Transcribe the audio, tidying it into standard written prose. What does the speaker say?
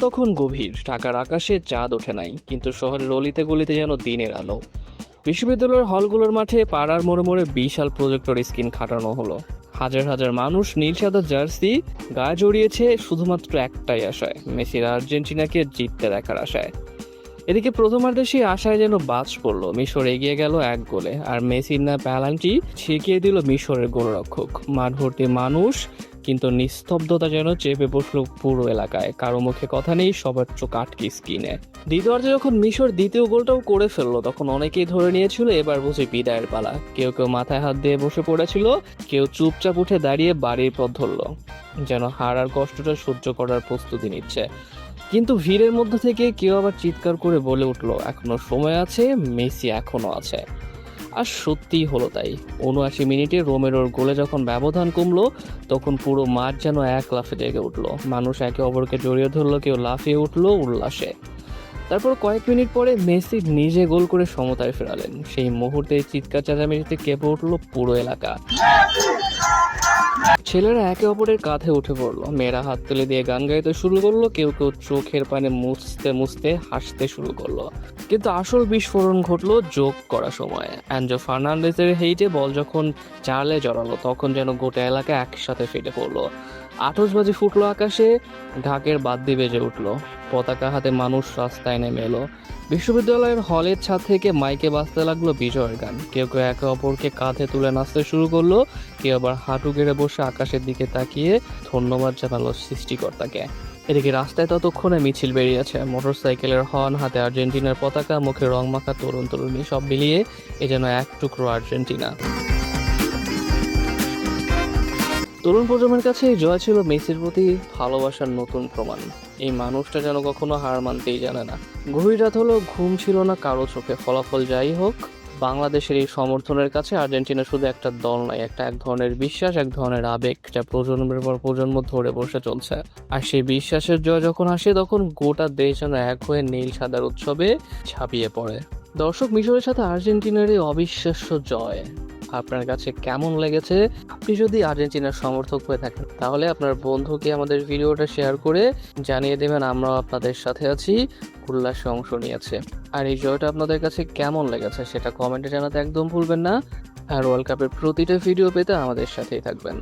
তখন গভীর, ঢাকার আকাশে চাঁদ ওঠে নাই, কিন্তু শহরের অলিতে গলিতে যেন দিনের আলো। বিশ্ববিদ্যালয়ের হলগুলোর মাঠে, পাড়ার মোড়ে মোড়ে বিশাল প্রজেক্টর স্ক্রিন খাটানো হলো। হাজার হাজার মানুষ নীল সাদা জার্সি গায়ে জড়িয়েছে শুধুমাত্র একটাই আশায়, মেসির আর্জেন্টিনাকে জিততে দেখার আশায়। এদিকে প্রথমার্ধে সেই আশায় যেন বাজ পড়ল, মিশর এগিয়ে গেল 1 গোলে, আর মেসির না পেনাল্টি ছিকিয়ে দিল মিশরের গোলরক্ষক। মাঠ ভর্তি মানুষ, কিন্তু নিস্তব্ধতা যেন চেপে বসলো পুরো এলাকায়। কারো মুখে কথা নেই, সবার চোখ আটকে স্ক্রিনে। দ্বিতীয়ার্ধে যখন মিশর দ্বিতীয় গোলটাও করে ফেললো, তখন অনেকেই ধরে নিয়েছিল এবার বুঝি বিদায়ের পালা। কেউ কেউ মাথায় হাত দিয়ে বসে পড়েছিল, কেউ চুপচাপ উঠে দাঁড়িয়ে বাড়ির পথ ধরলো, যেন হারার কষ্টটা সহ্য করার প্রস্তুতি নিচ্ছে। কিন্তু ভিড়ের মধ্যে থেকে কেউ আবার চিৎকার করে বলে উঠলো, এখনো সময় আছে, মেসি এখনো আছে। আর সত্যিই হলো তাই। ৭৯ মিনিটে রোমেরোর গোলে যখন ব্যবধান কমলো, তখন পুরো মাঠ যেন এক লাফে জেগে উঠলো। মানুষ একে অপরকে জড়িয়ে ধরলো, কেউ লাফিয়ে উঠলো উল্লাসে। তারপর কয়েক মিনিট পরে মেসি নিজে গোল করে সমতায় ফেরালেন। সেই মুহূর্তে চিৎকার চেঁচামেচিতে কেঁপে উঠলো পুরো এলাকা। ছেলেরা একে অপরের কাঁধে উঠে পড়লো, মেয়েরা হাত তুলে দিয়ে গান গাইতে শুরু করলো, কেউ কেউ চোখের পানে মুছতে মুছতে হাসতে শুরু করলো। কিন্তু আসল বিস্ফোরণ ঘটলো যোগ করা সময়। অ্যানজো ফার্নান্ডেজের হেইটে বল যখন জালে জড়ালো, তখন যেন গোটা এলাকা একসাথে ফেটে পড়লো। আতশবাজি ফুটলো আকাশে, ঢাকের বাদ্যি বেজে উঠলো, পতাকা হাতে মানুষ রাস্তায় নেমে এলো। বিশ্ববিদ্যালয়ের হলের ছাদ থেকে মাইকে বাজতে লাগলো বিজয়ের গান। কেউ কেউ একে অপরকে কাঁধে তুলে নাচতে শুরু করলো, কেউ আবার হাঁটু গেড়ে বসে আকাশের দিকে তাকিয়ে ধন্যবাদ জানালো সৃষ্টিকর্তাকে। এদিকে রাস্তায় ততক্ষণে মিছিল বেরিয়েছে, মোটরসাইকেলের হর্ন, হাতে আর্জেন্টিনার পতাকা, মুখে রং মাখা তরুণ তরুণী, সব মিলিয়ে এ যেন এক টুকরো আর্জেন্টিনা। তরুণ প্রজন্মের কাছে এই জয় ছিল মেসির প্রতি ভালোবাসার নতুন প্রমাণ। এই মানুষটা যেন কখনো হার মানতেই জানে না। গভীর রাত হলো, ঘুম ছিল না কারো চোখে। ফলাফল যাই হোক, বাংলাদেশের এই সমর্থনের কাছে আর্জেন্টিনা শুধু একটা দল নয়, এক ধরনের বিশ্বাস, এক ধরনের আবেগ, যা প্রজন্মের পর প্রজন্ম ধরে বসে চলছে। আর সেই বিশ্বাসের জয় যখন আসে, তখন গোটা দেশ যেন এক হয়ে নীল সাদার উৎসবে ঝাঁপিয়ে পড়ে। দর্শক, মিশরের সাথে আর্জেন্টিনার এই অবিশ্বাস্য জয় আপনার কাছে কেমন লেগেছে? আপনি যদি আর্জেন্টিনার সমর্থক হয়ে থাকেন, তাহলে আপনার বন্ধুকে আমাদের ভিডিওটা শেয়ার করে জানিয়ে দেবেন আমরাও আপনাদের সাথে আছি, উল্লাসে অংশ নিয়েছে। আর এই জয়টা আপনাদের কাছে কেমন লেগেছে সেটা কমেন্টে জানাতে একদম ভুলবেন না। আর ওয়ার্ল্ড কাপের প্রতিটা ভিডিও পেতে আমাদের সাথেই থাকবেন।